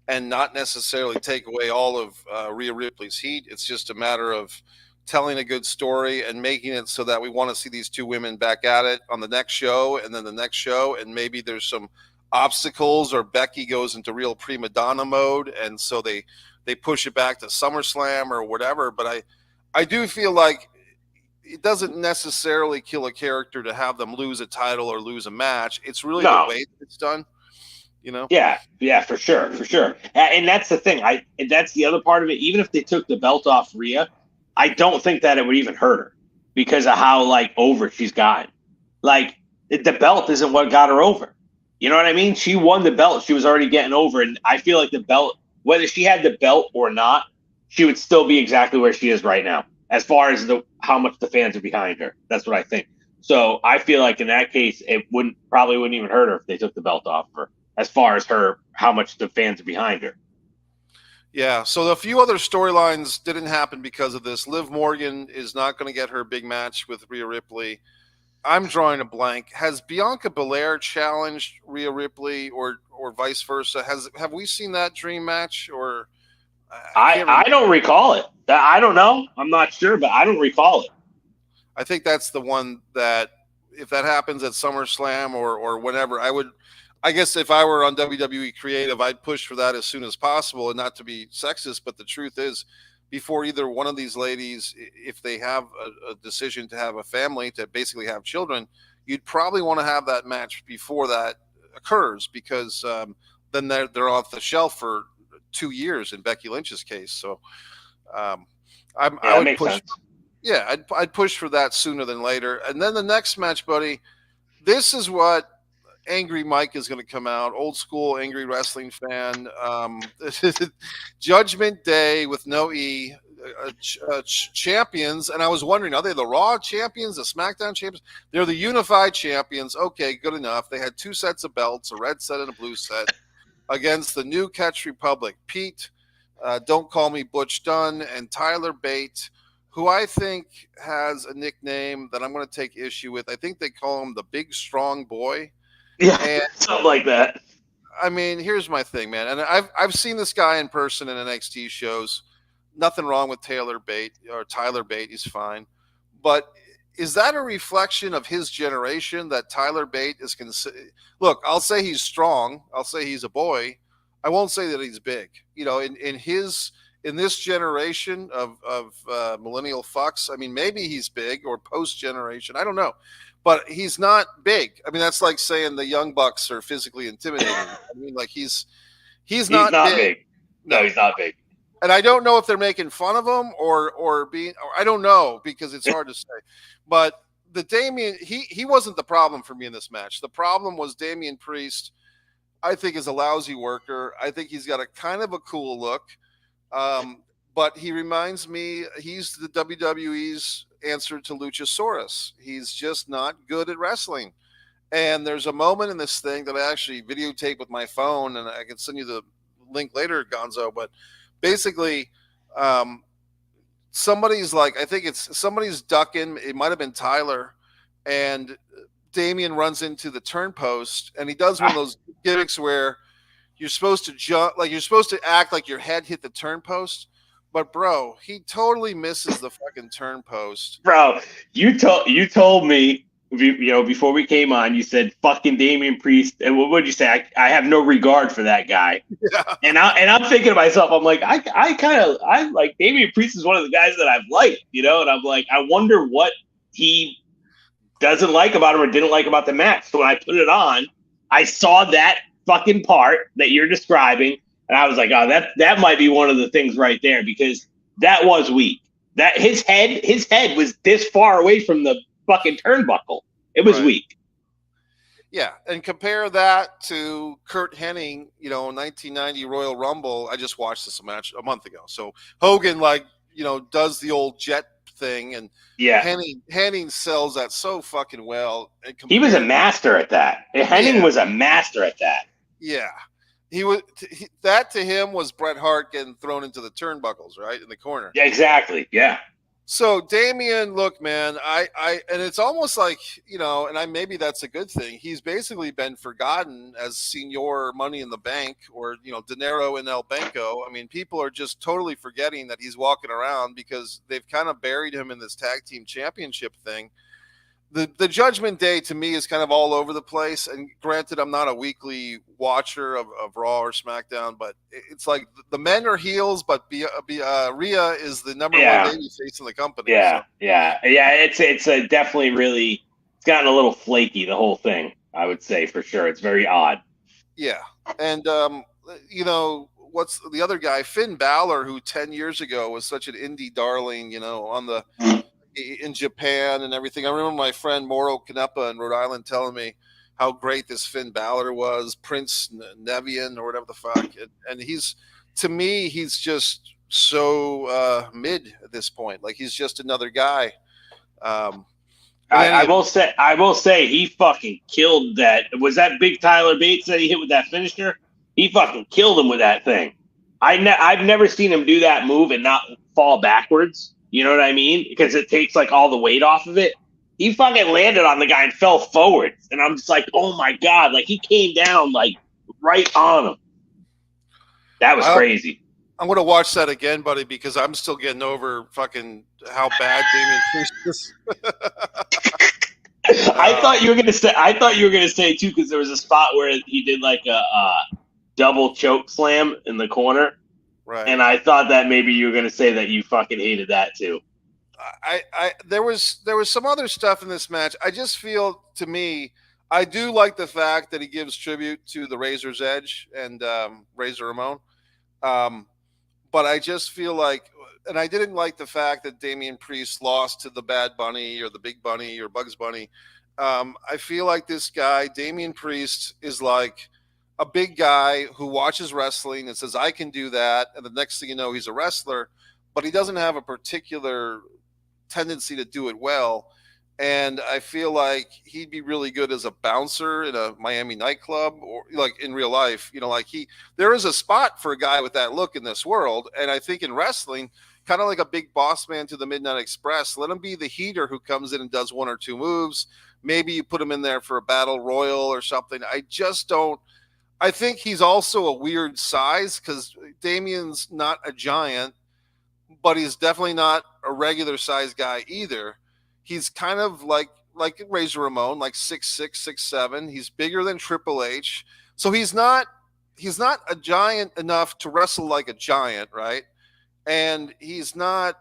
and not necessarily take away all of Rhea Ripley's heat. It's just a matter of telling a good story and making it so that we want to see these two women back at it on the next show and then the next show. And maybe there's some obstacles or Becky goes into real prima donna mode. And so they push it back to SummerSlam or whatever. But I do feel like it doesn't necessarily kill a character to have them lose a title or lose a match. It's really the way it's done, Yeah, for sure. And that's the thing. That's the other part of it. Even if they took the belt off Rhea, I don't think that it would even hurt her because of how like over she's gotten. Like the belt isn't what got her over. You know what I mean? She won the belt. She was already getting over, and I feel like the belt, whether she had the belt or not, she would still be exactly where she is right now. As far as how much the fans are behind her. That's what I think. So I feel like in that case, it probably wouldn't even hurt her if they took the belt off her, as far as how much the fans are behind her. Yeah, so a few other storylines didn't happen because of this. Liv Morgan is not going to get her big match with Rhea Ripley. I'm drawing a blank. Has Bianca Belair challenged Rhea Ripley or vice versa? Have we seen that dream match? Or I don't recall it. I don't know. I'm not sure, but I don't recall it. I think that's the one that if that happens at SummerSlam or whenever, I guess if I were on WWE Creative, I'd push for that as soon as possible, and not to be sexist, but the truth is, before either one of these ladies, if they have a decision to have a family, to basically have children, you'd probably want to have that match before that occurs, because then they're off the shelf for 2 years in Becky Lynch's case. So I would push. Yeah, I'd push for that sooner than later. And then the next match, buddy, this is what Angry Mike is going to come out, old school angry wrestling fan. Judgment Day with no E, champions. And I was wondering, are they the Raw champions, the SmackDown champions? They're the unified champions. Okay, good enough. They had two sets of belts, a red set and a blue set, against the New Catch Republic. Pete, Don't Call Me Butch Dunn, and Tyler Bate, who I think has a nickname that I'm going to take issue with. I think they call him the Big Strong Boy. Yeah, And something like that. I mean, here's my thing, man. And I've seen this guy in person in NXT shows. Nothing wrong with Taylor Bate or Tyler Bate. He's fine. But is that a reflection of his generation that Tyler Bate is look, I'll say he's strong. I'll say he's a boy. I won't say that he's big. You know, in this generation of millennial fucks, I mean, maybe he's big or post generation. I don't know. But he's not big. I mean, that's like saying the Young Bucks are physically intimidating. I mean, like he's not big. No, he's not big. And I don't know if they're making fun of him or I don't know because it's hard to say. But the Damian, he wasn't the problem for me in this match. The problem was Damian Priest, I think, is a lousy worker. I think he's got a kind of a cool look. But he reminds me, he's the WWE's answer to Luchasaurus. He's just not good at wrestling. And there's a moment in this thing that I actually videotaped with my phone, and I can send you the link later, Gonzo. But basically, somebody's ducking. It might have been Tyler, and Damian runs into the turn post, and he does one of those gimmicks where you're supposed to jump, like you're supposed to act like your head hit the turn post. But bro, he totally misses the fucking turn post. Bro, you told me, before we came on, you said fucking Damian Priest, and what would you say? I have no regard for that guy. Yeah. And I'm thinking to myself, I'm like, I like Damian Priest is one of the guys that I've liked, and I'm like, I wonder what he doesn't like about him or didn't like about the match. So when I put it on, I saw that fucking part that you're describing. And I was like, oh, that might be one of the things right there, because that was weak. That his head was this far away from the fucking turnbuckle. It was weak. Yeah, and compare that to Kurt Hennig, 1990 Royal Rumble. I just watched this match a month ago. So Hogan, does the old jet thing, and Hennig sells that so fucking well. He was a master at that. Hennig was a master at that. Yeah. That to him was Bret Hart getting thrown into the turnbuckles, right, in the corner. Yeah, exactly. Yeah. So Damian, look, man, and it's almost like, and maybe that's a good thing. He's basically been forgotten as Senior Money in the Bank or, Dinero in El Banco. I mean, people are just totally forgetting that he's walking around because they've kind of buried him in this tag team championship thing. The Judgment Day to me is kind of all over the place. And granted, I'm not a weekly watcher of Raw or SmackDown, but it's like the men are heels, but Rhea is the number one baby face in the company. Yeah, so. yeah. It's a definitely really, it's gotten a little flaky, the whole thing, I would say, for sure. It's very odd. Yeah. And, what's the other guy, Finn Balor, who 10 years ago was such an indie darling, in Japan and everything. I remember my friend Mauro Canepa in Rhode Island telling me how great this Finn Balor was, Prince Nevian or whatever the fuck. And he's just so mid at this point. Like he's just another guy. I will say he fucking killed that. Was that big Tyler Bates that he hit with that finisher? He fucking killed him with that thing. I've never seen him do that move and not fall backwards. You know what I mean? Because it takes like all the weight off of it. He fucking landed on the guy and fell forwards. And I'm just like, oh my God. Like he came down like right on him. That was crazy. I'm going to watch that again, buddy, because I'm still getting over fucking how bad Damian Priest is. I thought you were going to say too, because there was a spot where he did like a double choke slam in the corner. Right. And I thought that maybe you were going to say that you fucking hated that too. There was some other stuff in this match. I just feel, to me, I do like the fact that he gives tribute to the Razor's Edge and Razor Ramon. But but I just feel like, and I didn't like the fact that Damian Priest lost to the Bad Bunny or the Big Bunny or Bugs Bunny. I feel like this guy, Damian Priest, is like a big guy who watches wrestling and says, I can do that. And the next thing you know, he's a wrestler, but he doesn't have a particular tendency to do it well. And I feel like he'd be really good as a bouncer in a Miami nightclub or like in real life. Like there is a spot for a guy with that look in this world. And I think in wrestling, kind of like a big boss man to the Midnight Express, let him be the heater who comes in and does one or two moves. Maybe you put him in there for a battle royal or something. I just don't. I think he's also a weird size because Damian's not a giant, but he's definitely not a regular size guy either. He's kind of like Razor Ramon, like 6'6", 6'7". He's bigger than Triple H. So he's not a giant enough to wrestle like a giant, right? And he's not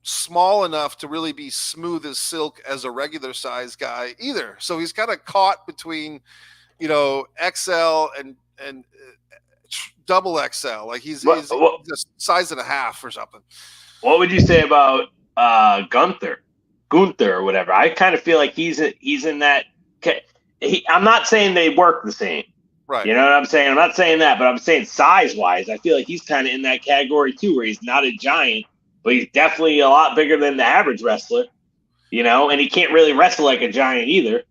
small enough to really be smooth as silk as a regular size guy either. So he's kind of caught between, XL and double XL. Like he's a size and a half or something. What would you say about Gunther or whatever? I kind of feel like he's in that. I'm not saying they work the same. Right. You know what I'm saying? I'm not saying that, but I'm saying size-wise, I feel like he's kind of in that category too, where he's not a giant, but he's definitely a lot bigger than the average wrestler, and he can't really wrestle like a giant either.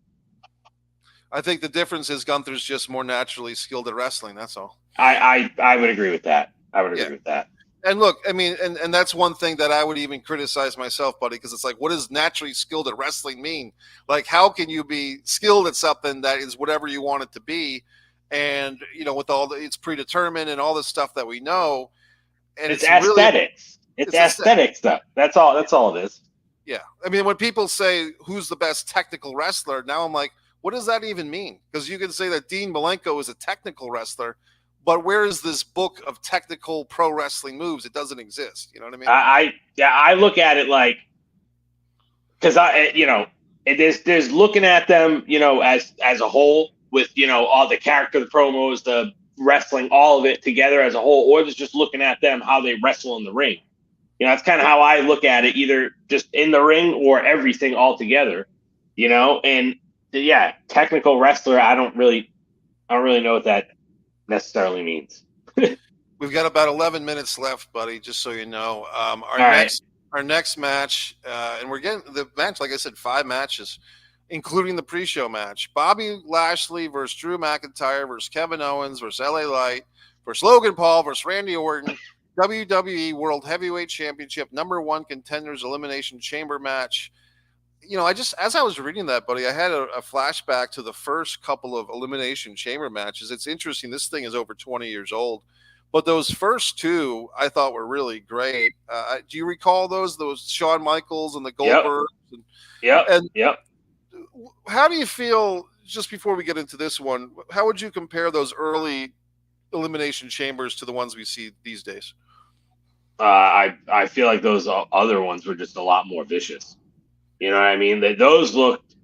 I think the difference is Gunther's just more naturally skilled at wrestling. That's all. I would agree with that. Agree with that. And look, I mean, and that's one thing that I would even criticize myself, buddy, because it's like, what does naturally skilled at wrestling mean? Like, how can you be skilled at something that is whatever you want it to be? And, with it's predetermined and all this stuff that we know. And it's aesthetics. Really, it's aesthetic stuff. That's all it is. Yeah. I mean, when people say who's the best technical wrestler, now I'm like, what does that even mean? Because you can say that Dean Malenko is a technical wrestler, but where is this book of technical pro wrestling moves? It doesn't exist. You know what I mean? I look at it like, because there's looking at them, as a whole with, all the character, the promos, the wrestling, all of it together as a whole, or there's just looking at them, how they wrestle in the ring. That's kind of how I look at it, either just in the ring or everything all together, and yeah, technical wrestler. I don't really know what that necessarily means. We've got about 11 minutes left, buddy, just so you know. Our next match, and we're getting the match, like I said, 5 matches, including the pre-show match. Bobby Lashley versus Drew McIntyre versus Kevin Owens versus LA Light versus Logan Paul versus Randy Orton. WWE World Heavyweight Championship #1 Contenders Elimination Chamber match. As I was reading that, buddy, I had a flashback to the first couple of Elimination Chamber matches. It's interesting. This thing is over 20 years old. But those first 2 I thought were really great. Do you recall those Shawn Michaels and the Goldbergs? Yep. How do you feel, just before we get into this one, how would you compare those early Elimination Chambers to the ones we see these days? I feel like those other ones were just a lot more vicious. You know what I mean? Those looked,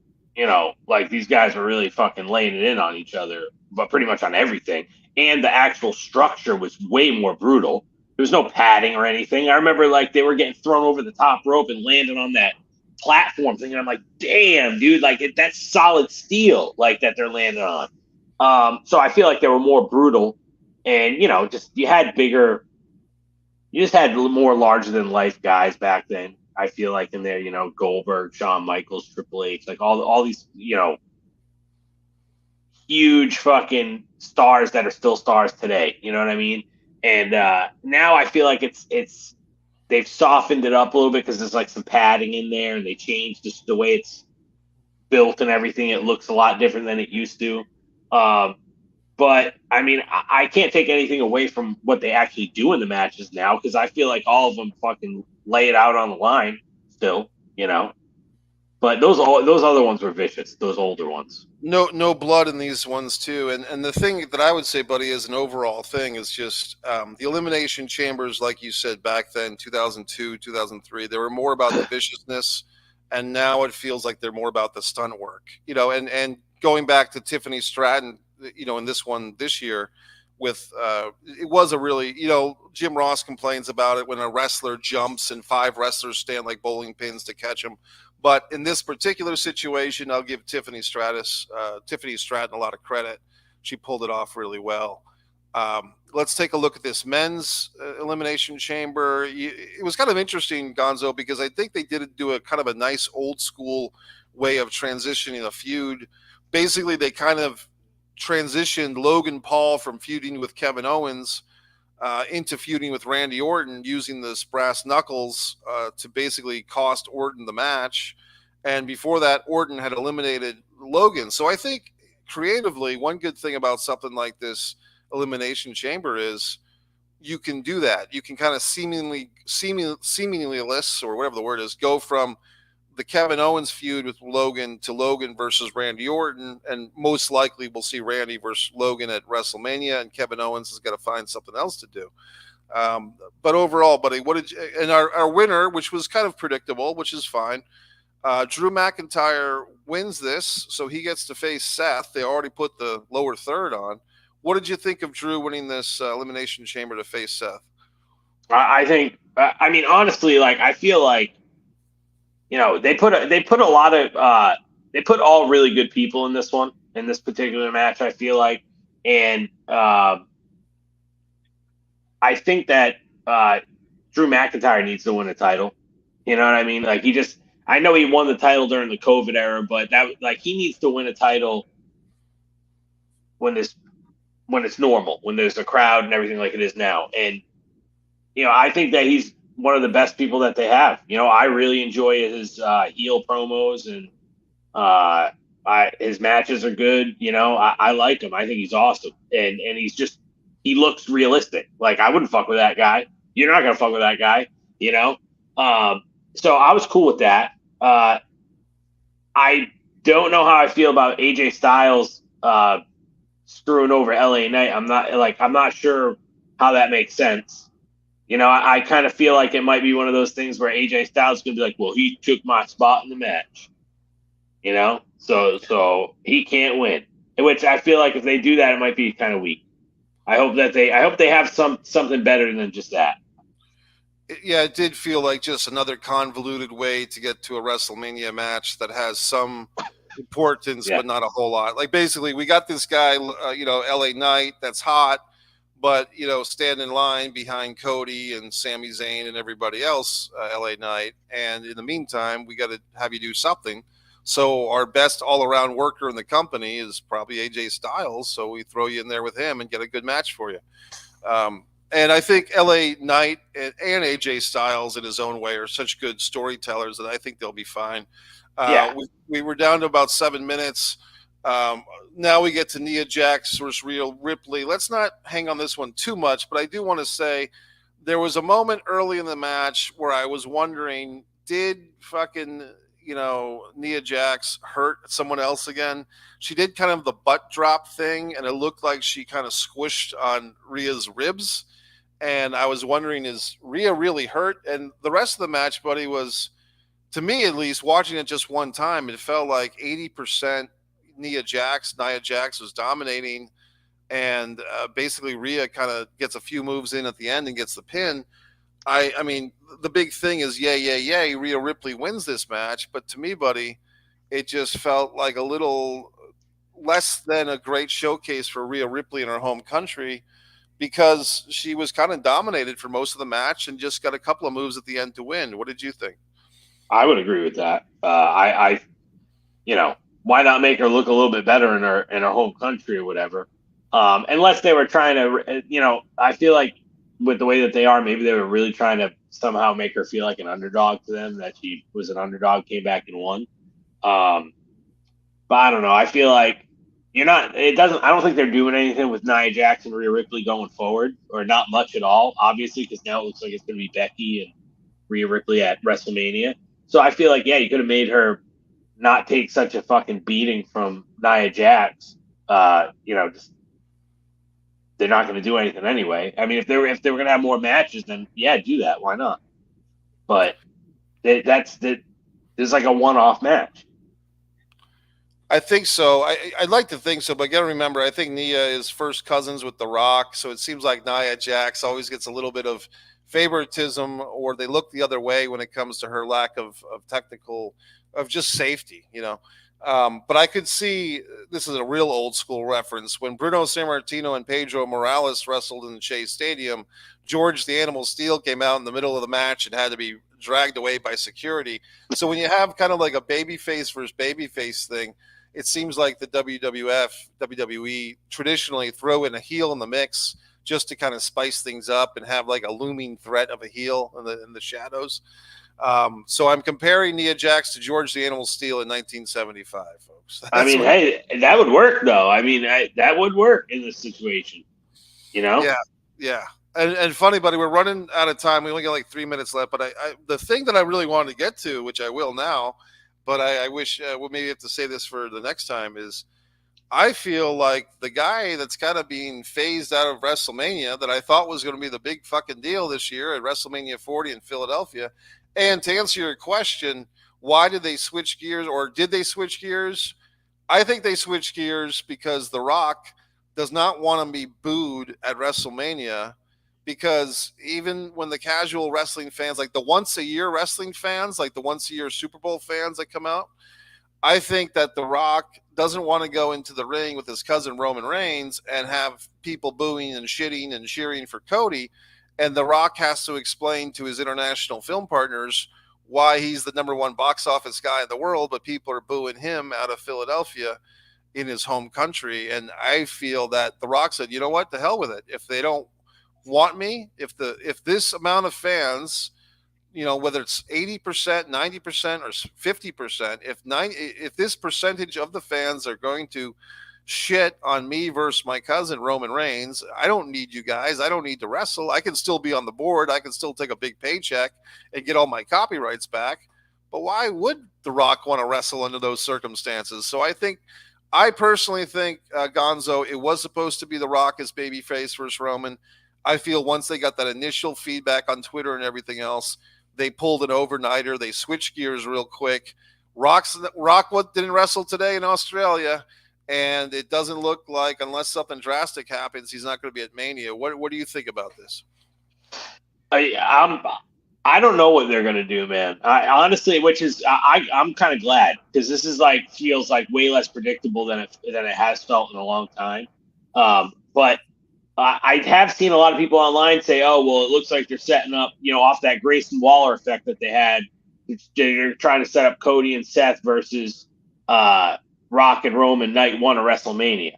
like these guys were really fucking laying it in on each other, but pretty much on everything. And the actual structure was way more brutal. There was no padding or anything. I remember like they were getting thrown over the top rope and landing on that platform thing. And I'm like, damn, dude, like that's solid steel, like that they're landing on. So I feel like they were more brutal, and you just had more larger than life guys back then. I feel like in there, Goldberg, Shawn Michaels, Triple H, like all these, huge fucking stars that are still stars today. You know what I mean? And now I feel like they've softened it up a little bit because there's like some padding in there, and they changed just the way it's built and everything. It looks a lot different than it used to. But I mean, I can't take anything away from what they actually do in the matches now, because I feel like all of them fucking lay it out on the line still, But those other ones were vicious. Those older ones. No blood in these ones too. And the thing that I would say, buddy, as an overall thing is just the Elimination Chambers, like you said back then, 2002, 2003. They were more about the viciousness, and now it feels like they're more about the stunt work. And going back to Tiffany Stratton, in this one this year, with it was a really, Jim Ross complains about it when a wrestler jumps and five wrestlers stand like bowling pins to catch him. But in this particular situation, I'll give Tiffany Stratton a lot of credit. She pulled it off really well. Let's take a look at this men's elimination chamber. It was kind of interesting, Gonzo, because I think they did do a kind of a nice old school way of transitioning a feud. Basically, they kind of transitioned Logan Paul from feuding with Kevin Owens into feuding with Randy Orton using this brass knuckles to basically cost Orton the match. And before that, Orton had eliminated Logan. So I think creatively, one good thing about something like this elimination chamber is you can do that. You can kind of seemingly less, or whatever the word is, go from the Kevin Owens feud with Logan to Logan versus Randy Orton, and most likely we'll see Randy versus Logan at WrestleMania, and Kevin Owens has got to find something else to do. But overall, buddy, what did you, and our winner, which was kind of predictable, which is fine. Drew McIntyre wins this, so he gets to face Seth. They already put the lower third on. What did you think of Drew winning this elimination chamber to face Seth? I think, I mean, honestly, like I feel like, they put a lot of they put all really good people in this particular match. I feel like, and I think that Drew McIntyre needs to win a title. You know what I mean? Like I know he won the title during the COVID era, but he needs to win a title when it's normal, when there's a crowd and everything like it is now. And I think that he's one of the best people that they have. I really enjoy his heel promos, and his matches are good. I like him. I think he's awesome, and he looks realistic. Like I wouldn't fuck with that guy. You're not gonna fuck with that guy. So I was cool with that. I don't know how I feel about AJ Styles screwing over LA Knight. I'm not sure how that makes sense. I kind of feel like it might be one of those things where AJ Styles is going to be like, well, he took my spot in the match, so he can't win. Which I feel like if they do that, it might be kind of weak. I hope they have something better than just that. Yeah, it did feel like just another convoluted way to get to a WrestleMania match that has some importance, but not a whole lot. Like basically, we got this guy, LA Knight, that's hot, but stand in line behind Cody and Sami Zayn and everybody else, LA Knight. And in the meantime, we got to have you do something. So our best all-around worker in the company is probably AJ Styles. So we throw you in there with him and get a good match for you. And I think LA Knight and AJ Styles in his own way are such good storytellers that I think they'll be fine. We were down to about 7 minutes. Now we get to Nia Jax versus Rhea Ripley. Let's not hang on this one too much, but I do want to say there was a moment early in the match where I was wondering, did fucking, Nia Jax hurt someone else again? She did kind of the butt drop thing, and it looked like she kind of squished on Rhea's ribs. And I was wondering, is Rhea really hurt? And the rest of the match, buddy, was, to me at least, watching it just one time, it felt like 80% Nia Jax was dominating, and basically Rhea kind of gets a few moves in at the end and gets the pin. I mean, the big thing is, yay, Rhea Ripley wins this match, but to me, buddy, it just felt like a little less than a great showcase for Rhea Ripley in her home country, because she was kind of dominated for most of the match and just got a couple of moves at the end to win. What did you think? I would agree with that. Why not make her look a little bit better in her home country or whatever? Unless they were trying to, I feel like with the way that they are, maybe they were really trying to somehow make her feel like an underdog to them, that she was an underdog, came back and won. But I don't know. I feel like I don't think they're doing anything with Nia Jax and Rhea Ripley going forward, or not much at all, obviously, because now it looks like it's going to be Becky and Rhea Ripley at WrestleMania. So I feel like, you could have made her not take such a fucking beating from Nia Jax. Just they're not going to do anything anyway. I mean, if they were going to have more matches, then do that. Why not? But there's like a one-off match. I think so. I'd like to think so, but got to remember, I think Nia is first cousins with The Rock, so it seems like Nia Jax always gets a little bit of favoritism, or they look the other way when it comes to her lack of technical, of just safety, you know. But I could see this is a real old school reference when Bruno Sammartino and Pedro Morales wrestled in the Shea Stadium. George the Animal Steel came out in the middle of the match and had to be dragged away by security. So when you have kind of like a babyface versus babyface thing, it seems like the WWE traditionally throw in a heel in the mix just to kind of spice things up and have like a looming threat of a heel in the shadows. So I'm comparing Nia Jax to George the Animal Steel in 1975, folks. I That's mean, what. hey, that would work though. I mean, that would work in this situation. You know? Yeah, yeah. And funny, buddy, we're running out of time. We only got like 3 minutes left. But the thing that I really wanted to get to, which I will now, but I wish we'll maybe have to say this for the next time, is I feel like the guy that's kind of being phased out of WrestleMania that I thought was going to be the big fucking deal this year at WrestleMania 40 in Philadelphia. And to answer your question, why did they switch gears, or did they switch gears? I think they switched gears because The Rock does not want to be booed at WrestleMania, because even when the casual wrestling fans, like the once a year wrestling fans, like the once a year Super Bowl fans that come out, I think that The Rock doesn't want to go into the ring with his cousin Roman Reigns and have people booing and shitting and cheering for Cody. And The Rock has to explain to his international film partners why he's the number one box office guy in the world, but people are booing him out of Philadelphia in his home country. And I feel that The Rock said, you know what, the hell with it. If they don't want me, if this amount of fans, you know, whether it's 80%, 90%, or 50%, if this percentage of the fans are going to shit on me versus my cousin Roman Reigns, I don't need you guys. I don't need to wrestle. I can still be on the board. I can still take a big paycheck and get all my copyrights back. But why would The Rock want to wrestle under those circumstances? So I personally think, Gonzo, it was supposed to be The Rock as babyface versus Roman. I feel once they got that initial feedback on Twitter and everything else, they pulled an overnighter. They switched gears real quick. Rock didn't wrestle today in Australia, and it doesn't look like, unless something drastic happens, he's not going to be at Mania. What do you think about this? I'm I don't know what they're gonna do, man. I honestly, which is I'm kind of glad because this is like feels like way less predictable than it has felt in a long time. But I have seen a lot of people online say, "Oh, well, it looks like they're setting up, off that Grayson Waller effect that they had. They're trying to set up Cody and Seth versus Rock and Roman night one of WrestleMania."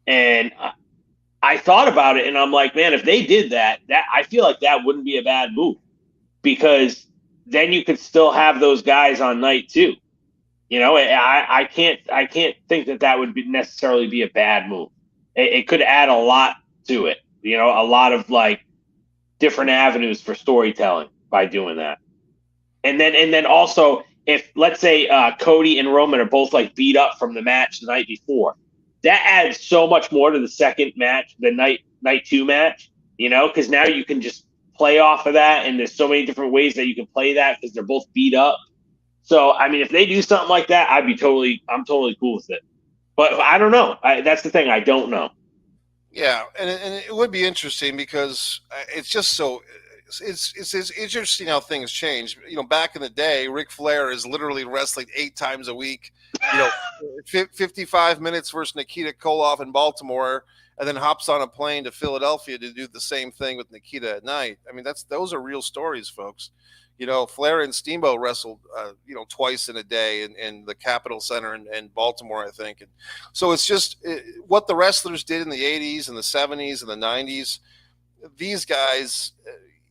And I thought about it, and I'm like, man, if they did that I feel like that wouldn't be a bad move because then you could still have those guys on night two. I can't think that would necessarily be a bad move. It could add a lot to it. A lot of like different avenues for storytelling by doing that. And then also if let's say Cody and Roman are both like beat up from the match the night before, that adds so much more to the second match, the night two match. Because now you can just play off of that, and there's so many different ways that you can play that because they're both beat up. So I mean, if they do something like that, I'm totally cool with it. But I don't know. That's the thing. I don't know. Yeah, and it would be interesting because it's just so it's interesting how things change. Back in the day, Ric Flair is literally wrestling 8 times a week. 55 minutes versus Nikita Koloff in Baltimore, and then hops on a plane to Philadelphia to do the same thing with Nikita at night. I mean, those are real stories, folks. Flair and Steamboat wrestled, twice in a day in the Capitol Center in Baltimore, I think. And so it's just what the wrestlers did in the 80s and the 70s and the 90s. These guys,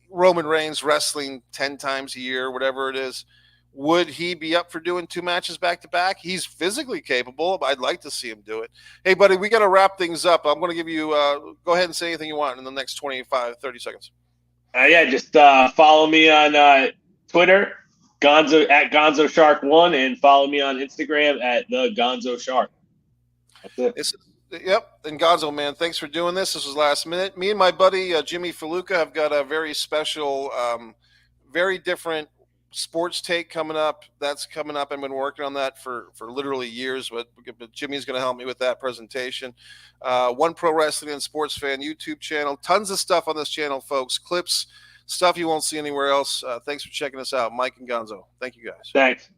Roman Reigns wrestling 10 times a year, whatever it is, would he be up for doing 2 matches back to back? He's physically capable. I'd like to see him do it. Hey, buddy, we got to wrap things up. I'm going to give you, go ahead and say anything you want in the next 25, 30 seconds. Just follow me on Twitter, Gonzo at Gonzo Shark 1, and follow me on Instagram at the Gonzo Shark. That's it. Yep. And Gonzo, man, thanks for doing this. This was last minute. Me and my buddy Jimmy Faluca have got a very special, very different sports take coming up. That's coming up. I've been working on that for literally years, but Jimmy's going to help me with that presentation. One Pro Wrestling and Sports Fan YouTube channel. Tons of stuff on this channel, folks. Clips, stuff you won't see anywhere else. Thanks for checking us out, Mike and Gonzo. Thank you guys. Thanks.